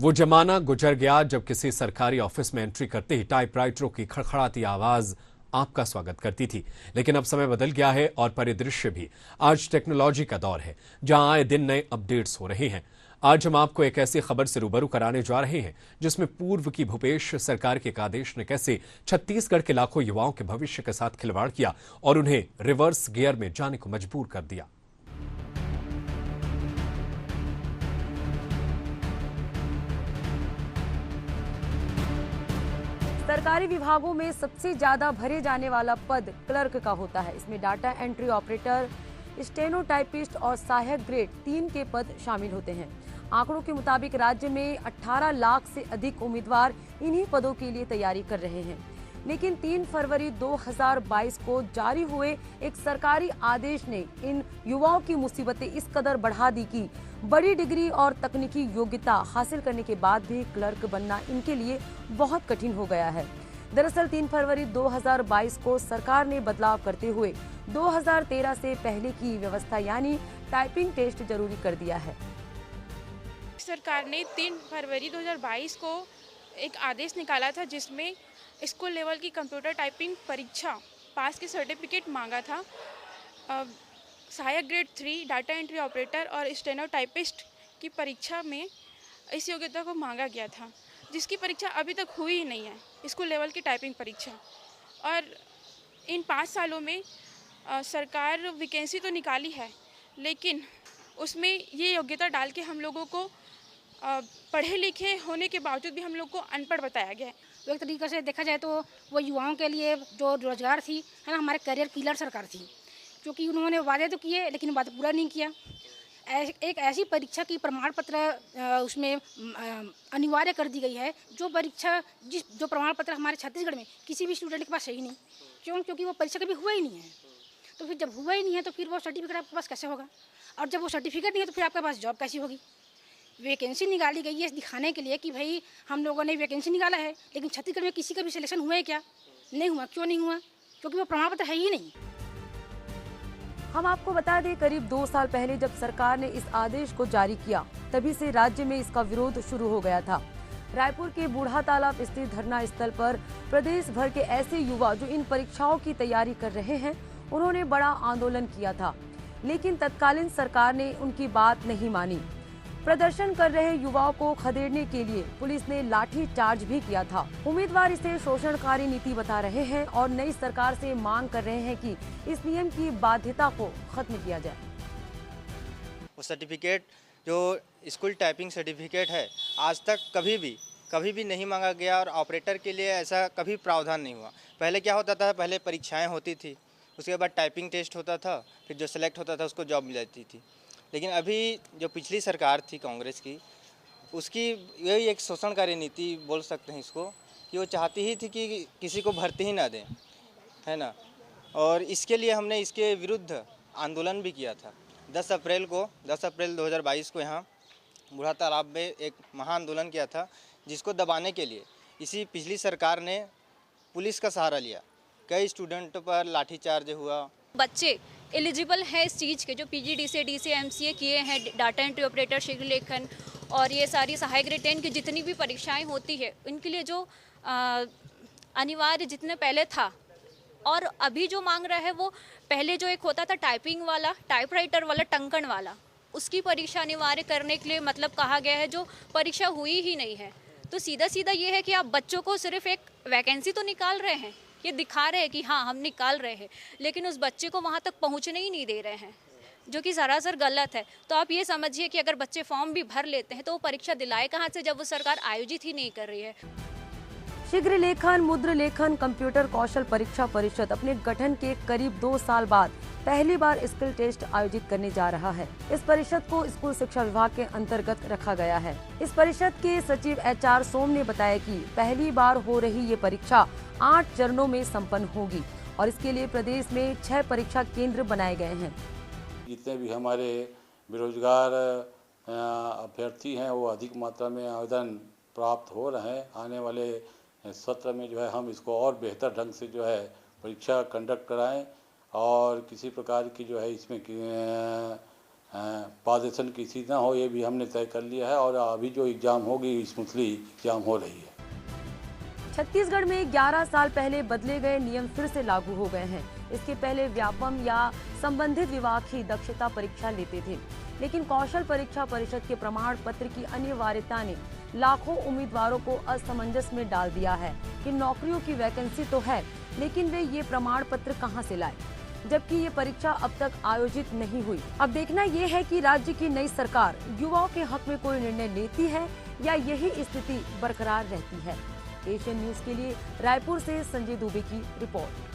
वो जमाना गुजर गया जब किसी सरकारी ऑफिस में एंट्री करते ही टाइपराइटरों की खड़खड़ाती आवाज आपका स्वागत करती थी। लेकिन अब समय बदल गया है और परिदृश्य भी। आज टेक्नोलॉजी का दौर है जहां आए दिन नए अपडेट्स हो रहे हैं। आज हम आपको एक ऐसी खबर से रूबरू कराने जा रहे हैं जिसमें पूर्व की भूपेश सरकार के एक आदेश ने कैसे छत्तीसगढ़ के लाखों युवाओं के भविष्य के साथ खिलवाड़ किया और उन्हें रिवर्स गियर में जाने को मजबूर कर दिया। सरकारी विभागों में सबसे ज्यादा भरे जाने वाला पद क्लर्क का होता है। इसमें डाटा एंट्री ऑपरेटर, स्टेनोटाइपिस्ट और सहायक ग्रेड 3 के पद शामिल होते हैं। आंकड़ों के मुताबिक राज्य में 18 लाख से अधिक उम्मीदवार इन्हीं पदों के लिए तैयारी कर रहे हैं। लेकिन 3 फरवरी 2022 को जारी हुए एक सरकारी आदेश ने इन युवाओं की मुसीबतें इस कदर बढ़ा दी कि बड़ी डिग्री और तकनीकी योग्यता हासिल करने के बाद भी क्लर्क बनना इनके लिए बहुत कठिन हो गया है। दरअसल 3 फरवरी 2022 को सरकार ने बदलाव करते हुए 2013 से पहले की व्यवस्था यानी टाइपिंग टेस्ट जरूरी कर दिया है। सरकार ने 3 फरवरी 2022 को एक आदेश निकाला था जिसमें स्कूल लेवल की कंप्यूटर टाइपिंग परीक्षा पास की सर्टिफिकेट मांगा था। सहायक ग्रेड 3 डाटा एंट्री ऑपरेटर और स्टेनोटाइपिस्ट की परीक्षा में इस योग्यता को मांगा गया था, जिसकी परीक्षा अभी तक हुई ही नहीं है, स्कूल लेवल की टाइपिंग परीक्षा। और इन 5 सालों में सरकार वैकेंसी तो निकाली है, लेकिन उसमें ये योग्यता डाल के हम लोगों को पढ़े लिखे होने के बावजूद भी हम लोग को अनपढ़ बताया गया है। एक तरीके से देखा जाए तो वो युवाओं के लिए जो रोजगार थी है ना, हमारे करियर किलर सरकार थी, क्योंकि उन्होंने वादे तो किए लेकिन वादा पूरा नहीं किया। एक ऐसी परीक्षा की प्रमाण पत्र उसमें अनिवार्य कर दी गई है जो प्रमाण पत्र हमारे छत्तीसगढ़ में किसी भी स्टूडेंट के पास है ही नहीं। क्योंकि वो परीक्षा कभी हुआ ही नहीं है। तो फिर जब हुआ ही नहीं है तो फिर वो सर्टिफिकेट आपके पास कैसे होगा, और जब वो सर्टिफिकेट नहीं है तो फिर आपके पास जॉब कैसी होगी। वैकेंसी निकाली गई है दिखाने के लिए कि भाई हम लोगों ने वैकेंसी निकाला है, लेकिन छत्तीसगढ़ में किसी का भी सिलेक्शन हुआ है क्या? नहीं हुआ। क्यों नहीं हुआ? क्योंकि वो प्रमाण पत्र है ही नहीं। हम आपको बता दें, करीब 2 साल पहले जब सरकार ने इस आदेश को जारी किया, तभी से राज्य में इसका विरोध शुरू हो गया था। रायपुर के बूढ़ा तालाब स्थित धरना स्थल पर प्रदेश भर के ऐसे युवा जो इन परीक्षाओं की तैयारी कर रहे हैं, उन्होंने बड़ा आंदोलन किया था, लेकिन तत्कालीन सरकार ने उनकी बात नहीं मानी। प्रदर्शन कर रहे युवाओं को खदेड़ने के लिए पुलिस ने लाठी चार्ज भी किया था। उम्मीदवार इसे शोषणकारी नीति बता रहे हैं और नई सरकार से मांग कर रहे हैं कि इस नियम की बाध्यता को खत्म किया जाए। वो सर्टिफिकेट जो स्कूल टाइपिंग सर्टिफिकेट है आज तक कभी भी नहीं मांगा गया और ऑपरेटर के लिए ऐसा कभी प्रावधान नहीं हुआ। पहले क्या होता था, पहले परीक्षाएं होती थी, उसके बाद टाइपिंग टेस्ट होता था, फिर जो सेलेक्ट होता था उसको जॉब मिल जाती थी। लेकिन अभी जो पिछली सरकार थी कांग्रेस की, उसकी यही एक शोषणकारी नीति बोल सकते हैं इसको, कि वो चाहती ही थी कि किसी को भर्ती ही ना दें, है ना। और इसके लिए हमने इसके विरुद्ध आंदोलन भी किया था। 10 अप्रैल 2022 को यहाँ बूढ़ा तालाब में एक महाआंदोलन किया था, जिसको दबाने के लिए इसी पिछली सरकार ने पुलिस का सहारा लिया। कई स्टूडेंटों पर लाठीचार्ज हुआ। बच्चे एलिजिबल है इस चीज़ के जो पीजीडीसीए, डीसीए, एमसीए किए हैं, डाटा एंट्री ऑपरेटर, शीघ्र लेखन और ये सारी सहायक ग्रेड 10 की जितनी भी परीक्षाएं होती है, उनके लिए जो अनिवार्य जितने पहले था और अभी जो मांग रहा है वो पहले जो एक होता था टाइपिंग वाला, टाइपराइटर वाला, टंकण वाला, उसकी परीक्षा अनिवार्य करने के लिए मतलब कहा गया है, जो परीक्षा हुई ही नहीं है। तो सीधा सीधा ये है कि आप बच्चों को सिर्फ एक वैकेंसी तो निकाल रहे हैं, ये दिखा रहे हैं कि हाँ हम निकाल रहे हैं, लेकिन उस बच्चे को वहाँ तक पहुँचने ही नहीं दे रहे हैं, जो कि सरासर गलत है। तो आप ये समझिए कि अगर बच्चे फॉर्म भी भर लेते हैं तो वो परीक्षा दिलाए कहाँ से, जब वो सरकार आयोजित ही नहीं कर रही है। शीघ्र लेखन, मुद्र लेखन, कंप्यूटर कौशल परीक्षा परिषद अपने गठन के करीब 2 साल बाद पहली बार स्किल टेस्ट आयोजित करने जा रहा है। इस परिषद को स्कूल शिक्षा विभाग के अंतर्गत रखा गया है। इस परिषद के सचिव HR सोम ने बताया कि पहली बार हो रही ये परीक्षा 8 चरणों में संपन्न होगी और इसके लिए प्रदेश में 6 परीक्षा केंद्र बनाए गए हैं। जितने भी हमारे बेरोजगार अभ्यर्थी हैं वो अधिक मात्रा में आवेदन प्राप्त हो रहे हैं। आने वाले सत्र में जो है हम इसको और बेहतर ढंग से जो है परीक्षा कंडक्ट कराएं और किसी प्रकार की जो है इसमें पारदर्शन किसी ना हो, ये भी हमने तय कर लिया है। और अभी जो एग्ज़ाम होगी स्मूथली एग्ज़ाम हो रही है। छत्तीसगढ़ में 11 साल पहले बदले गए नियम फिर से लागू हो गए हैं। इसके पहले व्यापम या संबंधित विभाग ही दक्षता परीक्षा लेते थे, लेकिन कौशल परीक्षा परिषद के प्रमाण पत्र की अनिवार्यता ने लाखों उम्मीदवारों को असमंजस में डाल दिया है कि नौकरियों की वैकेंसी तो है, लेकिन वे ये प्रमाण पत्र कहां से लाए, जबकि ये परीक्षा अब तक आयोजित नहीं हुई। अब देखना ये है कि राज्य की नई सरकार युवाओं के हक में कोई निर्णय लेती है या यही स्थिति बरकरार रहती है। एशियन न्यूज के लिए रायपुर से संजय दुबे की रिपोर्ट।